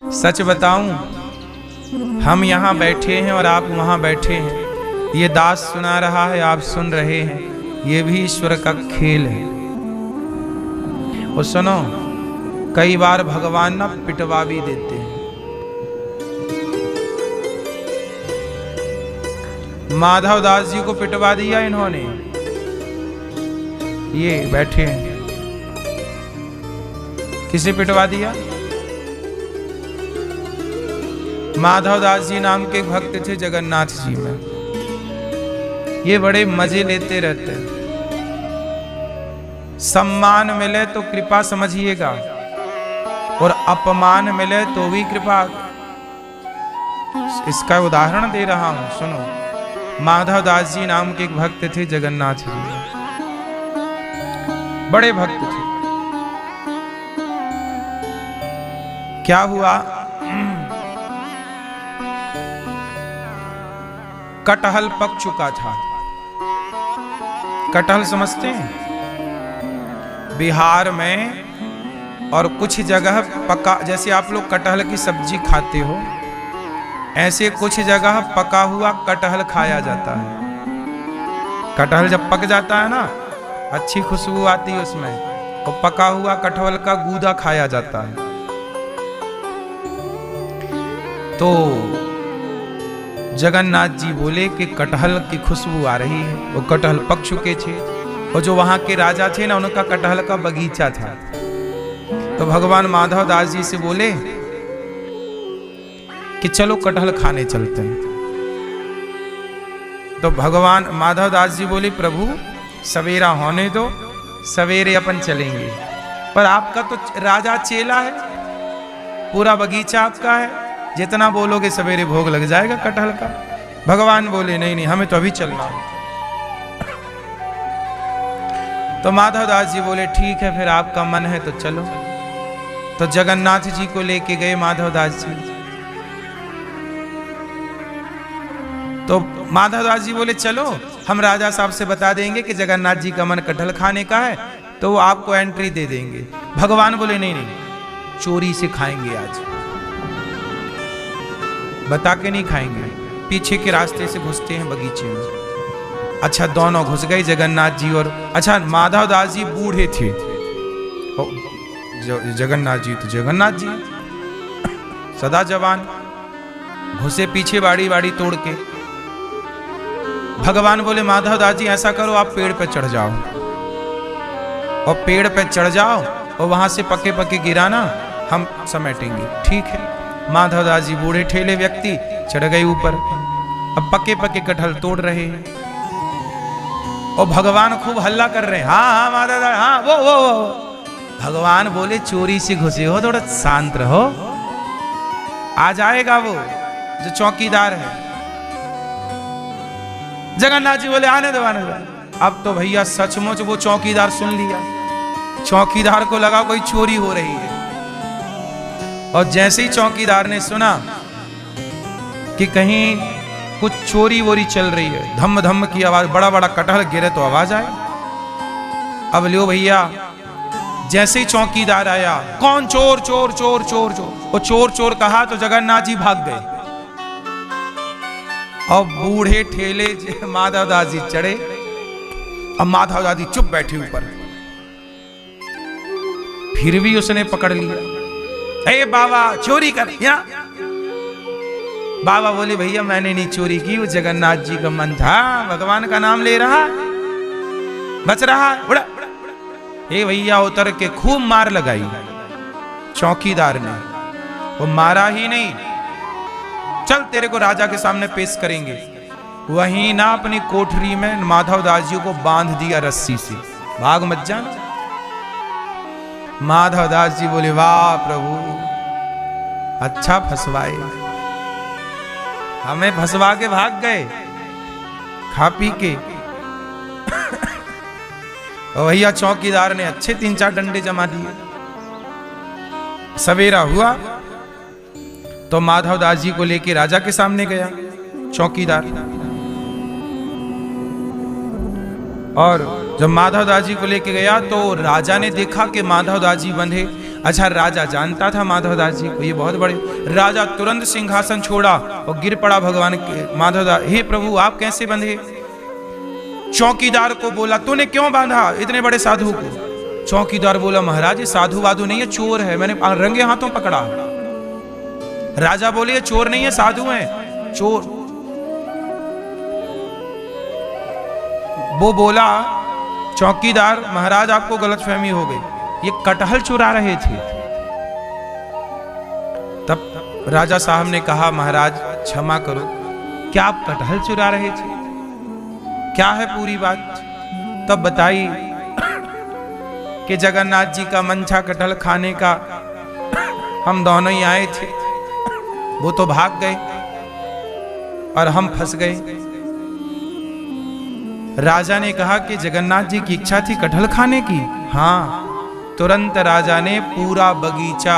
सच बताऊं, हम यहाँ बैठे हैं और आप वहाँ बैठे हैं। ये दास सुना रहा है, आप सुन रहे हैं। ये भी ईश्वर का खेल है। और सुनो, कई बार भगवान ना पिटवा भी देते हैं। माधव दास जी को पिटवा दिया इन्होंने, ये बैठे हैं। किसे पिटवा दिया? माधव दास जी नाम के भक्त थे जगन्नाथ जी में। ये बड़े मजे लेते रहते हैं। सम्मान मिले तो कृपा समझिएगा, और अपमान मिले तो भी कृपा। इसका उदाहरण दे रहा हूं, सुनो। माधव दास जी नाम के एक भक्त थे जगन्नाथ जी, बड़े भक्त थे। क्या हुआ, कटहल पक चुका था। कटहल समझते हैं? बिहार में और कुछ जगह पका, जैसे आप लोग कटहल की सब्जी खाते हो, ऐसे कुछ जगह पका हुआ कटहल खाया जाता है। कटहल जब पक जाता है ना, अच्छी खुशबू आती है उसमें, और पका हुआ कटहल का गूदा खाया जाता है। तो जगन्नाथ जी बोले कि कटहल की खुशबू आ रही है। वो कटहल पक चुके थे, और जो वहां के राजा थे ना, उनका कटहल का बगीचा था। तो भगवान माधव दास जी से बोले कि चलो कटहल खाने चलते हैं। तो भगवान माधव दास जी बोले, प्रभु सवेरा होने दो, सवेरे अपन चलेंगे। पर आपका तो राजा चेला है, पूरा बगीचा आपका है, जितना बोलोगे सवेरे भोग लग जाएगा कटहल का। भगवान बोले नहीं नहीं, हमें तो अभी चलना है। तो माधव दास जी बोले ठीक है, फिर आपका मन है तो चलो। तो जगन्नाथ जी को लेके गए माधव दास जी। तो माधव दास जी बोले चलो, हम राजा साहब से बता देंगे कि जगन्नाथ जी का मन कटहल खाने का है, तो वो आपको एंट्री दे देंगे। भगवान बोले नहीं नहीं, चोरी से खाएंगे आज, बता के नहीं खाएंगे। पीछे के रास्ते से घुसते हैं बगीचे में। अच्छा, दोनों घुस गए, जगन्नाथ जी और अच्छा माधव दास जी बूढ़े थे, जगन्नाथ जी तो जगन्नाथ जी सदा जवान। घुसे पीछे बाड़ी बाड़ी तोड़ के। भगवान बोले माधव दास जी ऐसा करो, आप पेड़ पे चढ़ जाओ, और पेड़ पे चढ़ जाओ, और वहां से पके पके गिराना, हम समेटेंगे। ठीक है। माधव दास जी बूढ़े ठेले व्यक्ति चढ़ गए ऊपर। अब पके पके कटहल तोड़ रहे हैं, और भगवान खूब हल्ला कर रहे हैं, हाँ हाँ माधव दास, हाँ वो। भगवान बोले चोरी से घुसे हो, थोड़ा शांत रहो, आ जाएगा वो जो चौकीदार है। जगन्नाथ जी बोले आने दो आने दो। अब तो भैया सचमुच वो चौकीदार सुन लिया। चौकीदार को लगा कोई चोरी हो रही है, और जैसे ही चौकीदार ने सुना कि कहीं कुछ चोरी वोरी चल रही है, धम धम की आवाज, बड़ा बड़ा कटहल गिरे तो आवाज आए। अब लो भैया, जैसे ही चौकीदार आया, कौन चोर चोर चोर चोर चोर, वो चोर चोर कहा तो जगन्नाथ जी भाग गए, और बूढ़े ठेले माधव दास जी चढ़े। अब माधव दास जी चुप बैठे ऊपर। फिर भी उसने पकड़ लिया, ए बाबा चोरी कर या? बाबा बोले भैया मैंने नहीं चोरी की, वो जगन्नाथ जी का मन था, भगवान का नाम ले रहा, बच रहा। उड़ा ए भैया, उतर के खूब मार लगाई चौकीदार ने। वो मारा ही नहीं, चल तेरे को राजा के सामने पेश करेंगे। वहीं ना अपनी कोठरी में माधव दास जी को बांध दिया रस्सी से, भाग मत जाना। माधव दास जी बोले वाह प्रभु, अच्छा फंसवाए, हमें फंसवा के भाग गए खा पी के। और भैया चौकीदार ने अच्छे 3-4 डंडे जमा दिए। सवेरा हुआ तो माधव दास जी को लेके राजा के सामने गया चौकीदार। और जब माधव दास जी को लेके गया तो राजा ने देखा कि माधव दास जी बंधे। अच्छा, राजा जानता था माधवदास जी को, ये बहुत बड़े। राजा तुरंत सिंहासन छोड़ा और गिर पड़ा भगवान के। माधवदास, हे प्रभु आप कैसे बंधे? चौकीदार को बोला, तूने क्यों बांधा इतने बड़े साधु को? चौकीदार बोला, महाराज ये साधु वाधु नहीं है, चोर है, मैंने रंगे हाथों पकड़ा। राजा बोले, ये चोर नहीं है, साधु है, चोर। वो बोला, चौकीदार महाराज आपको गलतफहमी हो गई, ये कटहल चुरा रहे थे। तब राजा साहब ने कहा, महाराज क्षमा करो, क्या आप कटहल चुरा रहे थे? क्या है पूरी बात? तब बताई कि जगन्नाथ जी का मन था कटहल खाने का, हम दोनों ही आए थे, वो तो भाग गए और हम फंस गए। राजा ने कहा कि जगन्नाथ जी की इच्छा थी कटहल खाने की। हाँ, तुरंत राजा ने पूरा बगीचा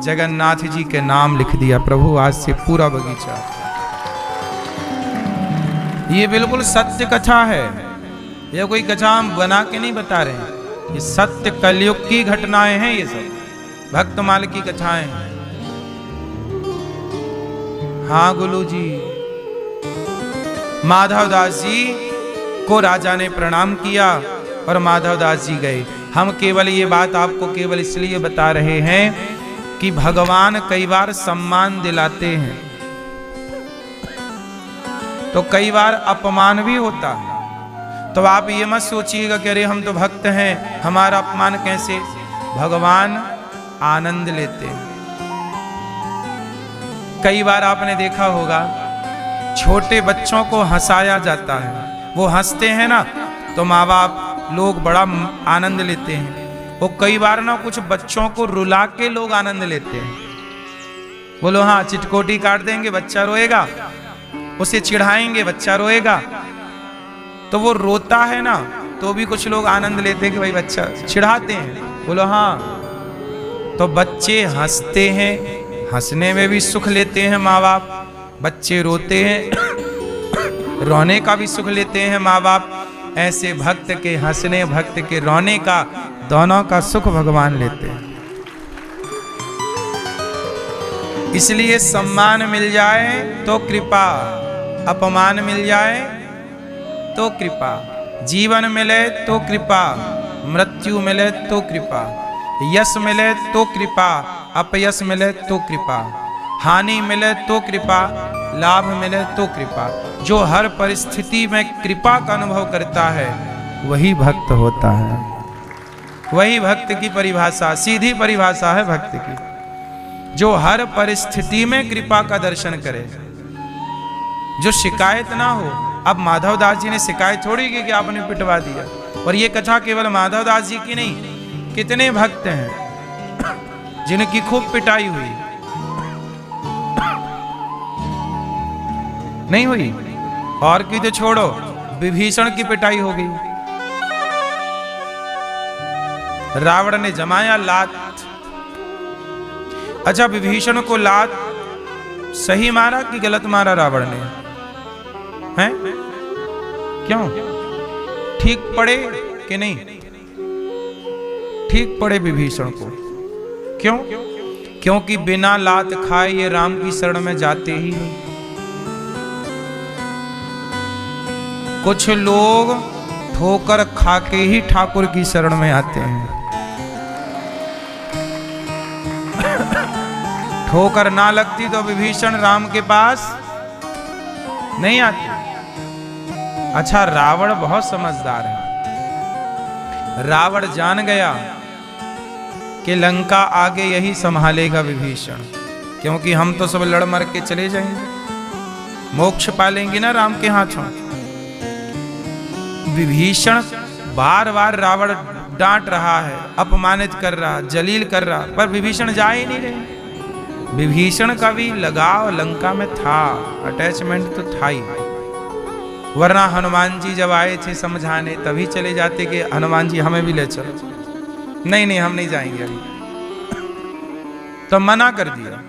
जगन्नाथ जी के नाम लिख दिया। प्रभु आज से पूरा बगीचा। ये बिल्कुल सत्य कथा है, ये कोई कथा हम बना के नहीं बता रहे हैं, ये सत्य कलयुग की घटनाएं हैं, ये सब भक्तमाल की कथाएं हैं। हाँ गुरु जी, माधवदास जी को राजा ने प्रणाम किया और माधवदास जी गए। हम केवल ये बात आपको केवल इसलिए बता रहे हैं कि भगवान कई बार सम्मान दिलाते हैं तो कई बार अपमान भी होता है। तो आप ये मत सोचिएगा कि अरे हम तो भक्त हैं, हमारा अपमान कैसे। भगवान आनंद लेते हैं। कई बार आपने देखा होगा छोटे बच्चों को हंसाया जाता है, वो हंसते हैं ना तो माँ बाप लोग बड़ा आनंद लेते हैं। वो कई बार ना कुछ बच्चों को रुला के लोग आनंद लेते हैं। बोलो हाँ, चिटकोटी काट देंगे बच्चा रोएगा, उसे चिढ़ाएंगे बच्चा रोएगा, तो वो रोता है ना तो भी कुछ लोग आनंद लेते हैं कि भाई बच्चा, चिढ़ाते हैं। बोलो हाँ, तो बच्चे हंसते हैं, हंसने में भी सुख लेते हैं माँ बाप, बच्चे रोते हैं रोने का भी सुख लेते हैं माँ बाप। ऐसे भक्त के हंसने, भक्त के रोने का, दोनों का सुख भगवान लेते हैं। इसलिए सम्मान मिल जाए तो कृपा, अपमान मिल जाए तो कृपा, जीवन मिले तो कृपा, मृत्यु मिले तो कृपा, यश मिले तो कृपा, अपयश मिले तो कृपा, हानि मिले तो कृपा, लाभ मिले तो कृपा। जो हर परिस्थिति में कृपा का अनुभव करता है वही भक्त होता है। वही भक्त की परिभाषा, सीधी परिभाषा है भक्त की, जो हर परिस्थिति में कृपा का दर्शन करे, जो शिकायत ना हो। अब माधवदास जी ने शिकायत थोड़ी की कि आपने पिटवा दिया। और ये कथा केवल माधवदास जी की नहीं, कितने भक्त हैं जिनकी खूब पिटाई हुई, नहीं हुई। और की तो छोड़ो, विभीषण की पिटाई हो गई, रावण ने जमाया लात। अच्छा, विभीषण को लात सही मारा कि गलत मारा रावण ने? हैं? क्यों? ठीक पड़े कि नहीं? ठीक पड़े विभीषण को। क्यों? क्योंकि बिना लात खाए ये राम की शरण में जाते ही नहीं। कुछ लोग ठोकर खा के ही ठाकुर की शरण में आते हैं। ठोकर ना लगती तो विभीषण राम के पास नहीं आते। अच्छा, रावण बहुत समझदार है। रावण जान गया कि लंका आगे यही संभालेगा विभीषण, क्योंकि हम तो सब लड़ मर के चले जाएंगे, मोक्ष पालेंगे ना राम के हाथों। विभीषण बार बार रावण डांट रहा है, अपमानित कर रहा, जलील कर रहा, पर विभीषण जा ही नहीं रहे। विभीषण का भी लगाव लंका में था, अटैचमेंट तो था ही। वरना हनुमान जी जब आए थे समझाने तभी चले जाते कि हनुमान जी हमें भी ले चलो। नहीं नहीं, हम नहीं जाएंगे अभी, तो मना कर दिया।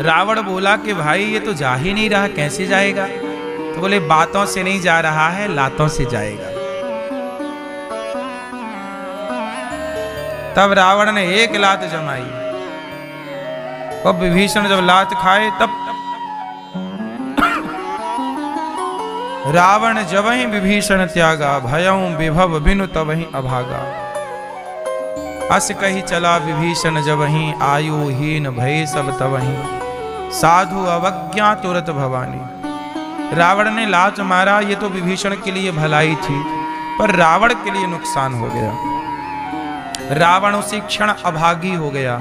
रावण बोला कि भाई ये तो जा ही नहीं रहा, कैसे जाएगा? तो बोले बातों से नहीं जा रहा है, लातों से जाएगा। तब रावण ने एक लात जमाई। और विभीषण जब लात खाए तब रावण जबहि विभीषण त्यागा, भयउ विभव बिनु तबहि अभागा। अस कही चला विभीषण जबहि, आयुहीन भय सब तबहि, साधु अवज्ञा तुरत भवानी। रावण ने लात मारा, ये तो विभीषण के लिए भलाई थी, पर रावण के लिए नुकसान हो गया। रावण उसी क्षण अभागी हो गया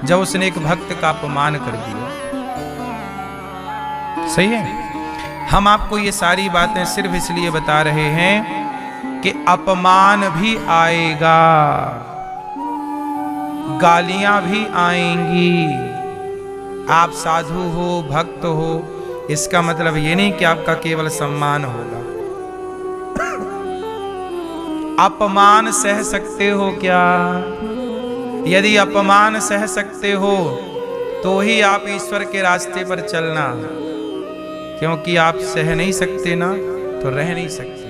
जब उसने एक भक्त का अपमान कर दिया। सही है। हम आपको ये सारी बातें सिर्फ इसलिए बता रहे हैं कि अपमान भी आएगा, गालियां भी आएंगी। आप साधु हो, भक्त हो, इसका मतलब ये नहीं कि आपका केवल सम्मान होगा। अपमान सह सकते हो क्या? यदि अपमान सह सकते हो तो ही आप ईश्वर के रास्ते पर चलना, क्योंकि आप सह नहीं सकते ना तो रह नहीं सकते।